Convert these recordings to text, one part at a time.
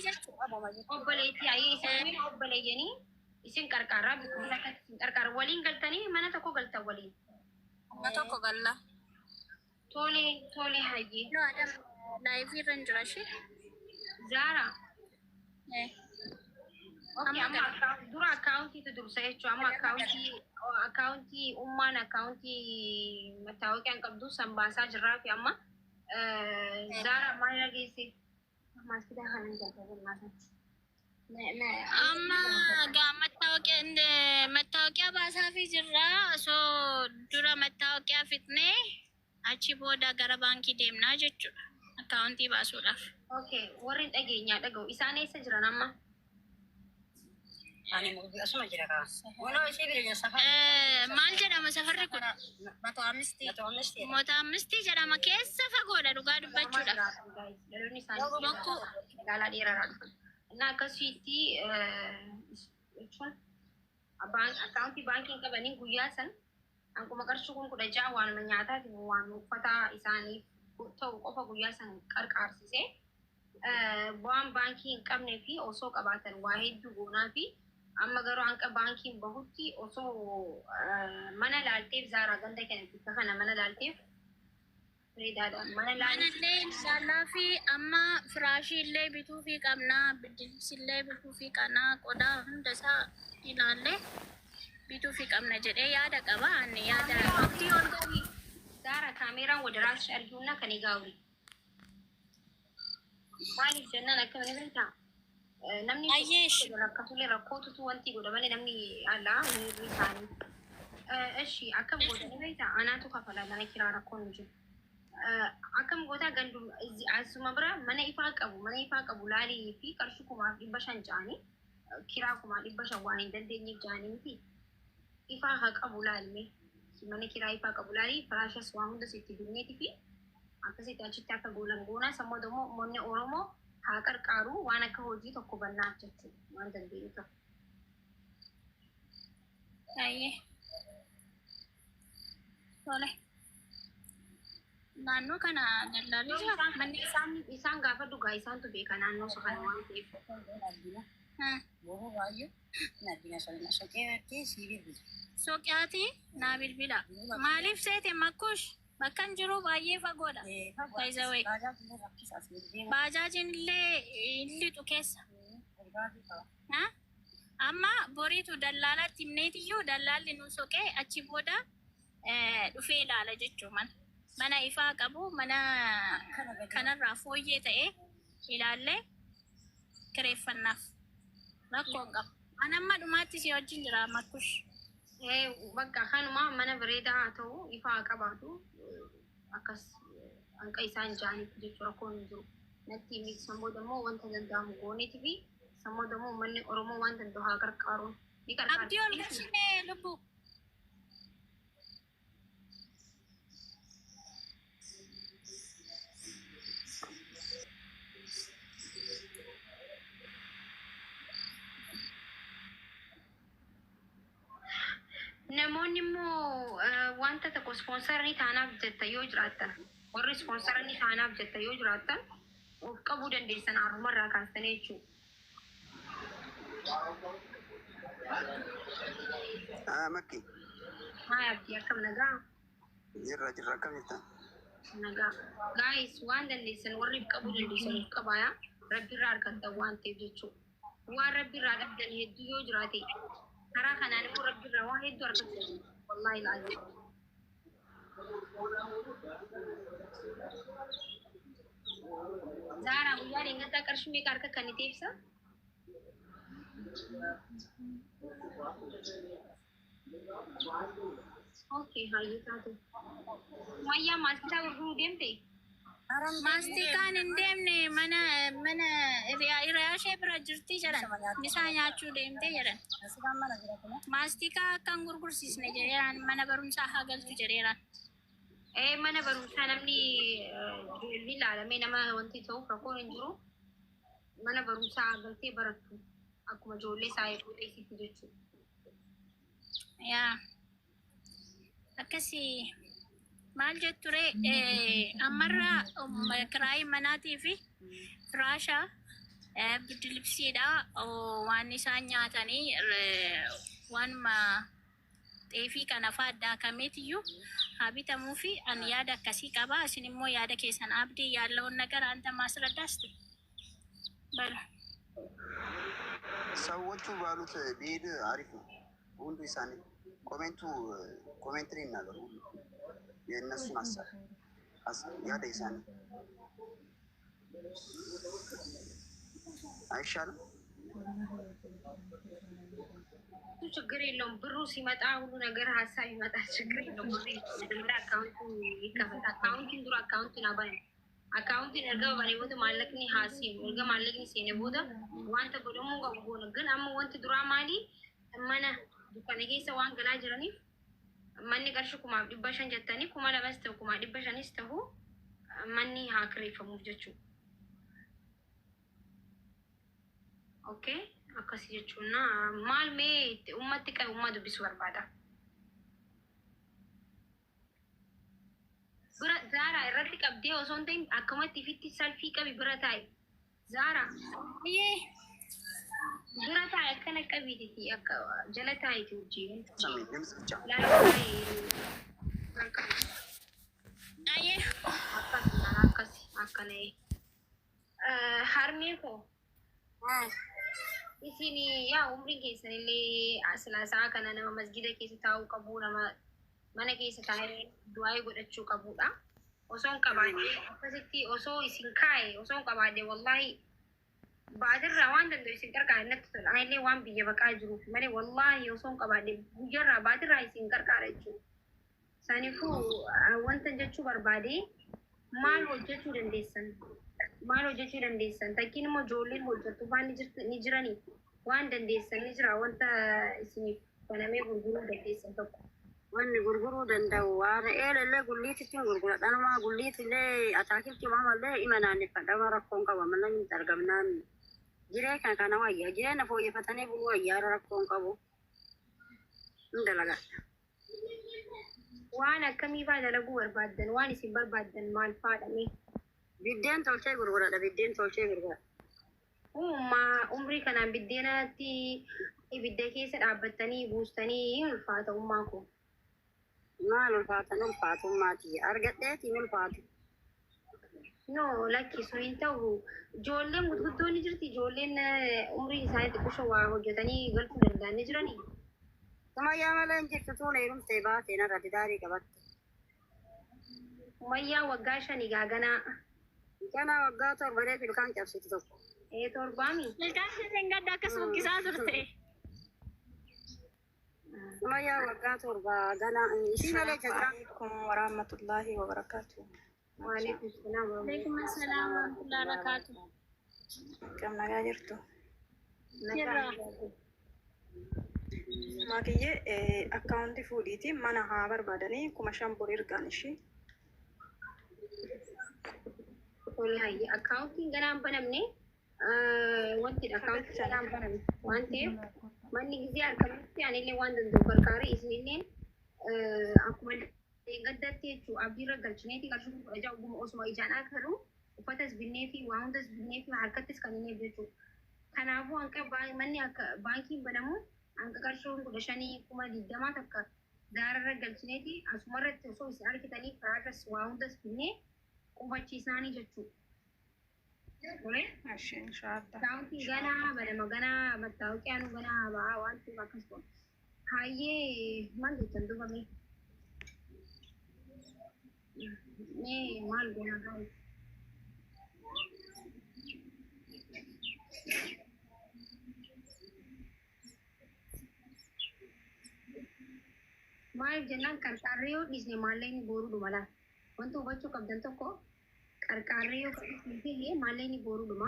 jechuudha. Obboleetti ayee isin obboleeyyanii isin qarqarraa biqiltuu akkatti isin qarqara waliin galtanii mana tokko galtan waliin. Mana tokko galla. Tole hayyee. No adam laayifii irra hin jira ishee. Zara. Okay, amma dura akkaawuntii tu dursa jechuudha. Amma akkaawuntii ummaan akkaawuntii mattaawaqaan qabdu san baasaa jirraa fi amma Zara maal dhageesse? Maaskii hanan jalqabu naasatti. Amma gaa mattaawaqaa baasaa fi jirraa osoo dura mattaawaqaa fitnee achi booda gara baankii deemnaa jechuudha. Akkaawuntii baasuudhaaf. Okay, warreen dhageenyaa dhaga'u isaan eessa jiran amma? Maal jedhama safarri kun? Mata amnistii jedhama keessa fagoodha dhugaa dubbachuudhaaf. Dhaloonni isaanii magaalaa dheeraadhaa dhufan. Innaa akkasitti jechuun akkaawuntii baankiin qabanii guyyaa san akkuma qarshii kun 16 waanuma nyaataatiif waan uffataa isaaniif ta'u qofa guyyaa san qarqaarsisee waan baankii hin qabnee fi osoo qabaatan waa hedduu goonaa fi amma garuu hanqa baankiin bahutti osoo mana laalteef Zaaraa ganda kanatti kana mana laalteef reedaadhaan mana laaltee inshallah fi amma firaashii illee bituu fi qabnaa biddilsi illee bituu fi qabnaa qodaa hunda isaa ilaallee bituu fi qabna jedhee yaada qaba ani yaada waqtii ol gadi Zaaraa kaameeraan wadaraas argiuna kan egaawri maaliif jennaan akka mana beektaa namni rakkatulee rakkootutu wanti godha malee namni alaa miirri isaanii eshi akkam godhani beektaa anaatu kafala mana kiraa rakkoon hin jiru akkam gootaa gandum asuma bira mana ifaa qabu laalii fi qarshii 500 ja'anii kiraa 500 waan hin dandeenyeef ja'anii miti ifaa haa qabu laalme mana kiraa ifaa qabu laalii firaashas waan hunda sitti binneeti fi akkasitti achitti akka goolan goonaa sammuu dammoo uummanni Oromoo haa qarqaaru waan akka hojii tokko bannaaf jechuudha waan dandeenyu tokko. Ayyee. Tole. Naannoo kana daldalli jira. Manni isaan gaafa dhugaa isaantu beeka naannoo isa kana waan ta'eef. Soqiyaati naa bilbila. Maaliif seete makkush? Bakkan jiru baay'ee fagoodha. Baay'ee baajaajiin illee illitu keessa. Amma boriitu dallaalaatti himneetiyyuu dallaalli nu soqee achi booda dhufee ilaala jechuun mana ifaa qabu mana kanarraa fooyyee ta'ee ilaallee kireeffannaaf rakkoon qaba. Ani amma dhumaatti si wajjin jira makkush. Bakka kanuma mana bareedaa haa ta'u ifaa qabaatu akkas hanqa isaan ja'anitti jechuudha rakkoon hin jiru. Natti miti sammuu dammoo wanta danda'amu gooneetii fi sammuu dammoo uummanni Oromoo waan danda'u haa qarqaaruun ni qarqaara. Abdii ol galchinee lubbuu. Namoonni immoo wanta tokko ispoonsarii taanaaf jetta yoo jiraattan warri ispoonsarii taanaaf jetta yoo jiraattan of qabuu dandeessan harumarraa kaastanii jechuudha. Makki. Maa abdii akkam nagaa? Jirra akkamitti? Nagaa. Gaayis waan dandeessan warri qabuu dandeessan of qabaayaa rabbiirraa argattan waan ta'eef jechuudha. Waan rabbiirraa dhabdan hedduu yoo jiraate karaa kanaan immoo rabbiirraa waan hedduu argattan wallaahi laazim. Zaaraa guyyaa dheengata qarshii meeqa harka kan itti ibsa? Okay, hayyuu taate. Wayyaa maastikaa gurguruu deemte? Maastikaan hin deemne mana hiriyaa ishee bira jirti jedhan. Misaa nyaachuu deemte jedhan. Maastikaa akkan gurgursiisne jedheeraan mana barumsaa haa galtu jedheeraan. Mana barumsaa namni ilaalamee nama wanti ta'uuf rakkoon hin jiru. Mana barumsaa galtee barattu akkuma ijoollee isaa eeguu dheessitti jechuudha. Yaa akkasii maal jetture ammarraa kiraayii manaatii fi firaashaa Biddilibsiidha waan isaan nyaatanii waan xeefii kana fa'aa addaa kameetiyyuu haa bitamuu fi ani yaada akkasii qaba. Isin immoo yaada keessan abdii yaalla'uun ነገር አንተ ማስረዳት በል ሰዎቹ ባሉት ቢሄድ አሪፍ ነው። ሁሉ ይሳኔ ኮሜንትን ይናገሩ የእነሱን ሀሳብ ያደ ይሳኔ አይሻልም? ችግር የለውም። ብሩ ሲመጣ ሁሉ ነገር ሀሳብ ይመጣል። ችግር የለውም። መጀመሪያ አካውንቱ ይከፈት። አካውንቲን ዱራ አካውንቲን አባይ አካውንቲን እርገ ባኔ ቦተ ማለቅኒ ሀሲ እርገ ማለቅኒ ሴኔ ቦተ ዋንተ ጎደሙ ጋቦነ ግን አመ ወንት ዱራ ማሊ መነ ዱካኔ ኬሰ ዋን ገላ ጅረኒ መኒ ቀርሽ ኩማ ዲባሸን ጀተኒ ኩማ ለበስተው ኩማ ዲባሸኒስ ተሁ መኒ ሀክሬፈሙ ጀቹ ኦኬ akkasi jechuun maal mee ummatti kan umma dubbisu barbaada. Bira Zaara irratti qabdee osoo hin ta'in akkamatti ifitti salfii qabi bira taa'i. Zaara bira taa'i akkana qabiititi akka jala taa'iiti wajjin. Akkasi akkana harmee koo. Isini yaa umriin keessanillee silaasaa kana nama masgida keessa taa'uu qabu, nama mana keessa taa'ee du'aa godhachuu qabudha. Osoo hin qabaadhe akkasitti osoo isin kaa'e osoo hin qabaadhe wallaahi baatirraa waan danda'u isin qarqaara natti tola. Anillee waan biyya baqaa jiruuf malee wallaahi osoo hin qabaadhe guyyarraa baatirraa isin qarqaara jechuudha. Saniifuu wanta jechuu barbaade maal hojjechuu dandeessan? Maal hojjechuu dandeessan? Takkiin immoo ijoolleen hojjettu waan ni jiranii waan dandeessan ni jira wanta isiniif banamee gurguruu dandeessan tokko. Wanni gurguruu danda'u waan eelallee gulliititti gurgura. Dhanumaa gulliitillee ataakiltii maamallee ima naanneffadhama rakkoon qaba. Mallan hin argamnaan jiree kana wayyaa jireenya fooyyeffatanii buluu wayyaa rakkoon qabu. Hin dalagadha. Waan akkamii fa'aa dalaguu barbaaddan? Waan isin barbaaddan maal fa'aadha? Biddeen tolchee gurguradha. Biddeen tolchee gurgura. Umrii kanaan biddeenatti ibidda keessa dhaabbattanii buustanii ulfaata ummaa koo. Maal ulfaatan ulfaatummaati. Argadheetiin ulfaatu. No lakkisu hin ta'u. Ijoolleen gurguddoon ni jirti. Ijoolleen umrii isaanii xiqqoo waa hojjetanii galchuu danda'an ni jiranii. Sumayyaa malee hin jirtu tuun heerumtee baatee narra didaarii qabatte. Sumayyaa waggaa 5 gaaganaa. Kana waggaa torba ilkaan cabsiti tokko. Torbaami. ilkaan isheen gadda akkas bukkisaa turte. Sumayyaa waggaa torba gana ishii malee jira. Assalamualaikum warahmatullahi wabarakatuh. Waalaikum salaam. Waalaikum assalaam warahmatullahi wabarakatuh. Kam nagaa jirtu? Jirra. Maakiyyee akkaawuntii fuudhiiti mana haa barbaadanii 5,000 borii ergaan ishii. Hayya akkaawuntiin ganaan banamne wanti akkaawuntii ganaan banamne waan ta'eef manni gisee argamatti anillee waan danda'u gargaara isinillee akkuma gaddatti jechuudha abdiirra galchineeti qarshii 16 oguma osuma ijaan akaru uffatas binnee fi waa hundas binnee fi harkattis kan inni jechuudha. Kanaafuu hanqa manni akka baankiin banamu hanqa qarshii 15,020 takka daararra galchineeti asumarratti osoo isin argitanii karaarras waa hundas binnee qubachiisaanii jechuudha. Ashi inshaAllah. Akkaawuntiin ganaa banama ganaa mattaawqiyaan ganaa ba'aa waan ta'eef akkasuma. Hayyee maal jettan dubame? Mee maal ganaa gaa'e? Maal jennaan qarqaarree yoo dhiisne maalleen booruu dhumala. Wanta hubachuu qabdan tokko qarqaarree yoo dhiisne maalleen booruu dhuma.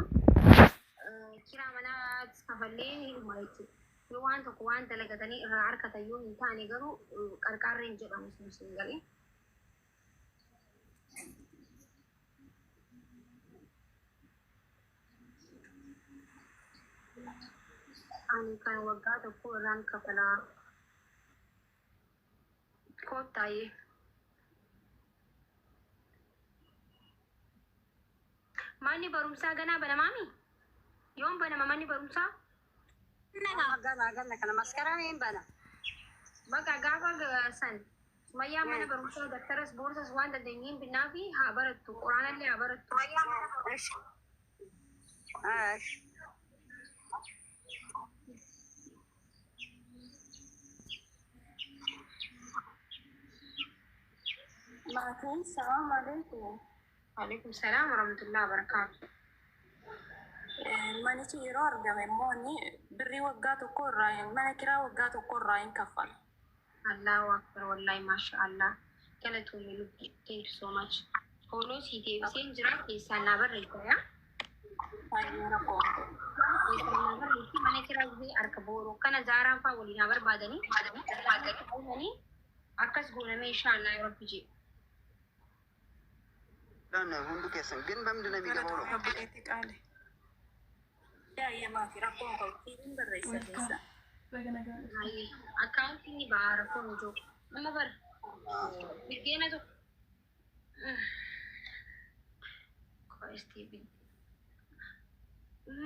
Kiraa manaa kafallee ni dhuma jechuudha. Yoo waan tokko waan dalagatanii irraa harkatan yoo hin taane garuu qarqaarreen jedhamu sun galee. Ani kan waggaa tokko irraan kafalaa. Kottaayee. Manni barumsaa ganaa banamaami? yoom banama manni barumsaa? Ganna kana maskaraan hin bana. Bakka gaafa san Sumayyaa mana barumsaa daktaras boorsas waan dandeenyeen binnaa fi haa barattu. Quraanallee haa barattu. Maatiin salaam alaikum. Waalaikum salaam warahmatullahi wabarakatuh. Manichi yeroo argame immoo inni birrii waggaa tokko irraa mana kiraa waggaa tokko irraa hin kaffala. Allahu akbar wallahi mashallah. Galatoomii lubbi. Thank you so much. Follow si deebiseen jira keessaan naa barreessa yaa. Baay'ee rakkoo. Keessaan naa barreessi mana kiraa gisee harka booroo kana zaaraan fa'aa waliin haa barbaadanii akkas gooname inshallah yoo rabbi jee. ሁሉ keessa ግን በምንድን ነው የሚገባው ነው? Akkaawuntiin ni baara kun jiru. Nama bara. Biddeena tokko.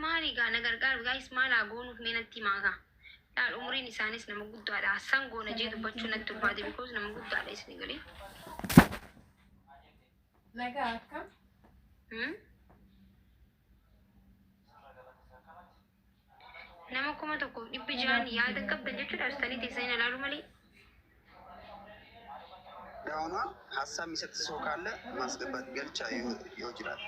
Maali gaana gargaaru gaayis maal haa goonuuf meenatti maagaa. Laal umriin isaanis nama guddaadha. Hassan goona jee dubbachuu natti ulfaate bikoos nama guddaadha isin galee. Nagaa akkam? Nama 1,100 yaada qabdan jechuudha. Ustaanii teessanii ilaaluu malee. ያውኗ ሀሳብ የሚሰጥ ሰው ካለ ማስገባት ገልቻ ይወጅራል።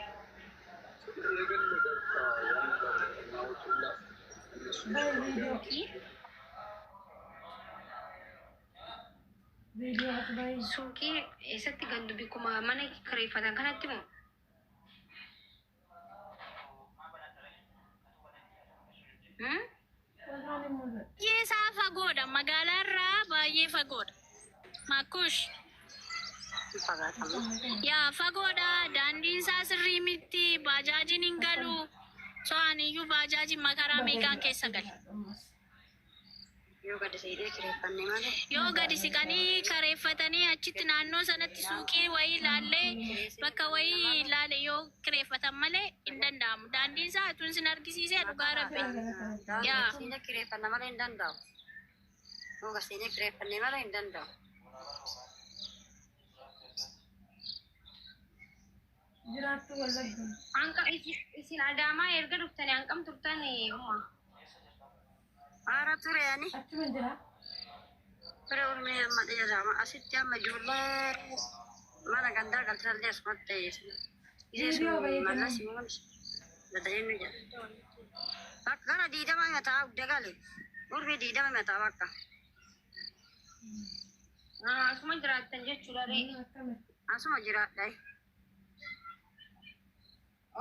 Suuqii eessatti gandu bikkuma mana kireeffatan kanatti moo? Baay'ee isaa fagoodha. Magaalaarraa baay'ee fagoodha. Makush. Yaa fagoodha. Daandiin isaa sirrii miti. Baajaajiin hin galu. So'aniyyuu baajaajiin makaraa meeqaan keessa gali. Yoo gadi siqanii kareeffatanii achitti naannoo sanatti suuqii wayii ilaallee bakka wayii ilaale yoo kireeffatan malee hin danda'amu. Daandiin isaa tun sin argisiisee dhugaa rabbi. Yaa. Kireeffanna malee hin danda'u. Nuugasiinii kireeffannee malee hin danda'u. Anka isin adaamaa erga dhuftanii hanqam turtan umma. Haara ture ani. Ture urmee amma dheeraama. Asitti amma ijoollee mana gandaa galchallee asumatti mallas immoo dadayinnu jedha. Bakka kana diidama mataa dagale. Urmee diidama mataa bakka. Asuma jiraattan jechuudha ree. Asuma jiraadha.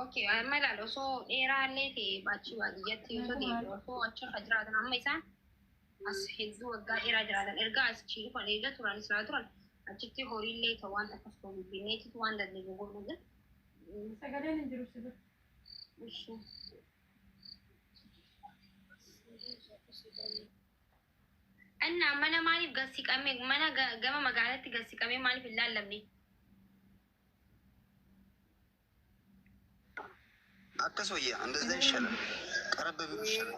Okay, amma ilaala osoo dheeraallee ta'e baachii baadiyyatti osoo deemu osoo achi irra jiraatan amma isaan as hedduu waggaa dheeraa jiraatan erga as dhufan eega turan isaa turan achitti horiillee ta'u waan akkas ta'u bineensitu waan dandeenye godhuudha. Sagaleen hin jiru sirri. Anna mana maaliif gassiqame mana gama magaalatti gassiqame maaliif hin laallamne? አከሶየ እንደዛ ይሻላል። ቀረብ ቢሉ ይሻላል።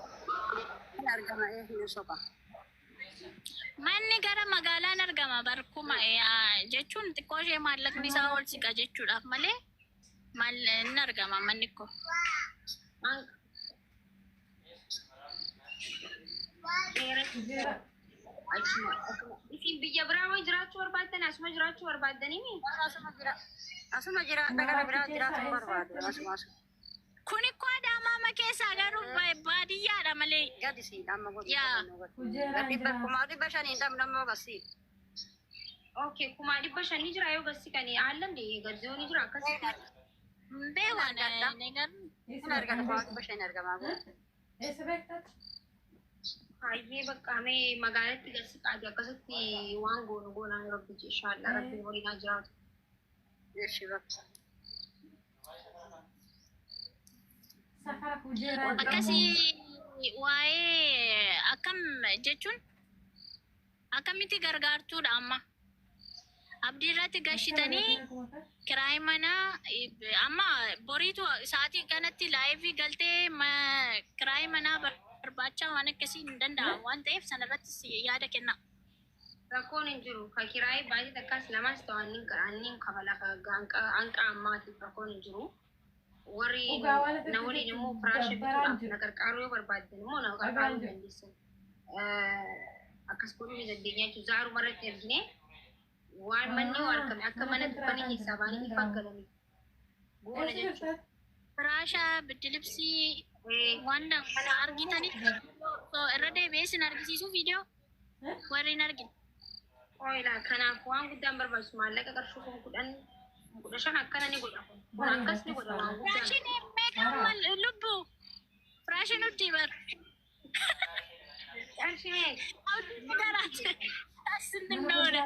Manni gara magaalaan argama barkuma jechuun xiqqoo ishee maallaqni isaa ol siqa jechuudhaaf malee inni argama manni ko. Isin biyya biraa way jiraachuu barbaaddan asuma jiraachuu barbaaddanii asuma jiraadha gara biraa jiraachuu barbaadu asuma. Kun ikko Adaamaa keessaa garuu baadiyyaadha malee. Gadi siidha amma godhu. Gadi bakkumaa 500 namni gassi. Okay, 500 jira yoo gassi kan haallamde gaddoon jira akkasii. Beewan negar. Kun argama 500 argama. Eessa beektat? Hayyee bakka mee magaalatti gassi qaadi akkasitti waan goonu goonaan rabbi inshallah rabbi waliin jiraatu. Yeshi bakka. Akkasii waa'ee akkam jechuun akkamitti gargaartuudha amma abdii irratti gashitanii kiraayii mana amma boriitu sa'aatii kanatti laayivii galtee manaa barbaachaa waan akkasii hin danda'amu waan ta'eef sanarrattis yaada kenna. Rakkoon hin jiru. Ka kiraayii baay'ee takkas lamas ta'u anniin kabala hanqa ammaatiif rakkoon hin jiru. Warri na waliin immoo firaasha bituudhaaf na gargaaruu yoo barbaaddan immoo na gargaaruu dandeessan. Akkas godhuu ni dandeenya jechuudha. Zaaruu marratti ergine waan manni waan kami akka mana tuffanii keessaa baanii ifa galanii goona jechuudha. Firaasha biddilibsii waan kana argitanii irra deebi'ee sin argisiisuu viidiyoo warri hin argine. Oila kanaaf waan guddaan barbaachisu maallaqa qarshuu kun kudha shan akkana ni godha. Kun akkas ni godha waan guddaan. Firaashin meeqammal lubbu firaashin nutti bar. Qarshii meeq? Garaate asindinnoodha.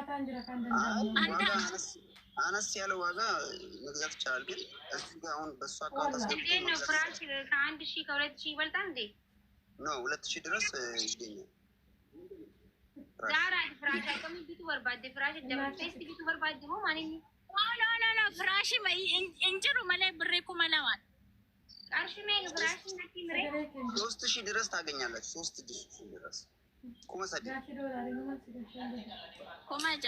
አነስ ያለ ዋጋ መግዛት ይቻላል። ግን እሱ ጋር አሁን በእሱ አካውንት አስገብቶ ነው ፍራሽ ከአንድ ሺህ ከሁለት ሺህ ይበልጣል እንዴ? ነው 2000 ድረስ ይገኛል። ዛራ ፍራሽ ከምን ቢቱ በርባዴ ፍራሽ ደምቴስ ቢቱ በርባዴ ነው ማለት ነው። ኖ ፍራሽ እንጅሩ መላይ ብሬኩ መላዋል ቃርሽ ሜ ፍራሽ ነቲ ምሬ 3000 ድረስ ታገኛለች። 3000 ድረስ ኩመሰዲ ኩመጃ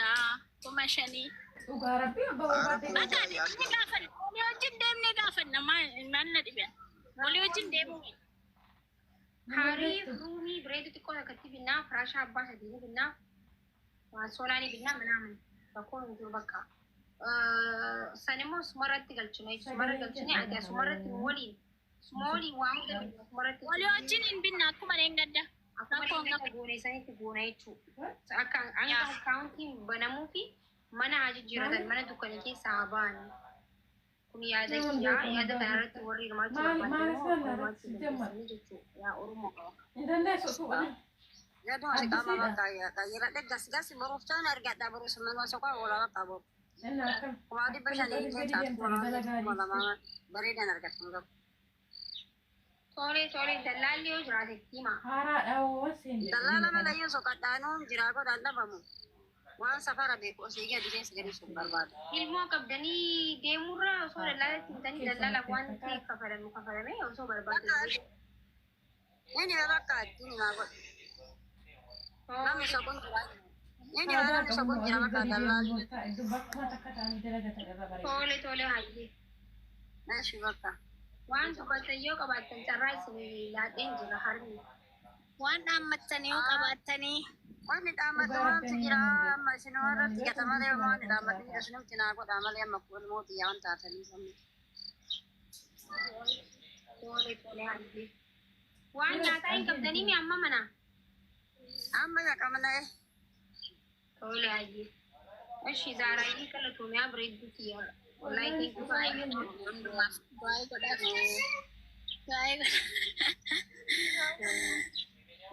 ኩመሸኒ Ugaarabi abba wajjin deemnee gaafanna maal na dhibe walii wajjin deemu harii ruumii bireedu xiqqoo takkatti binnaa firaashaa abbaa sadii binnaa soolaanii binnaa manaaman bakkoon hin jiru bakka san immoo sumarratti galchina sumarra galchine ati sumarratti waliin smoolii waan hunda sumarratti walii wajjin hin binna akkuma leengadda akkuma goone sanitti goona jechuudha akka akkaawuntiin banamuu fi mana jijjiiratan mana dukkana keessaa ba'an kun yaada kanarratti warri hirmaachuu barbaadan jechuudha yaa oromoo qaba. Yadu hari kama makaya kaya dek gas berufcan harga tak berusaha masuk ke ulama kabur. Kemarin bersani saya malam beri dan harga tunggu. Sorry dalali yo jira tekima. Dalala mana yo sokat danu jira ko danda bamu. Waan safara beeku osoo egaa biyya sagalee sun barbaadu. Ilmoo qabdanii deemurra osoo dallala tintanii dallala waan ta'eef kafalame osoo barbaadu. Inni bakka ittiin himaa godhu. Namni soquun jira. Inni namni soquun jira bakka dallaalli. Tole hayyee. Naashi bakka. Waan tuffatan yoo qabaattan carraa isin laadheen jira harmi. waan dhaammattanii yoo qabaatanii Wanni dhaammata waanti jira amma isin warratti gatamalee wanni dhaammata jira sinumti naa godhaa malee amma kun mootii yaa waan taatanii sammi. Tole hayyee. Waan nyaataa hin qabdanii mi amma mana? Amma yaa qabnee. Tole hayyee. Eshi zaaraayii kallatoomiyaa bireedduuti yaa. Wallahi tiin kufaa baay'ee godhaaf baay'ee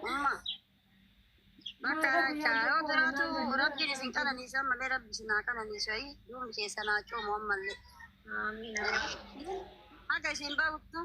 Amma. Maka cara tu rabbi di singkana ni sama le rabbi sinakana ni sai dum ke sana cho mo malle. Amin. Aga simba waktu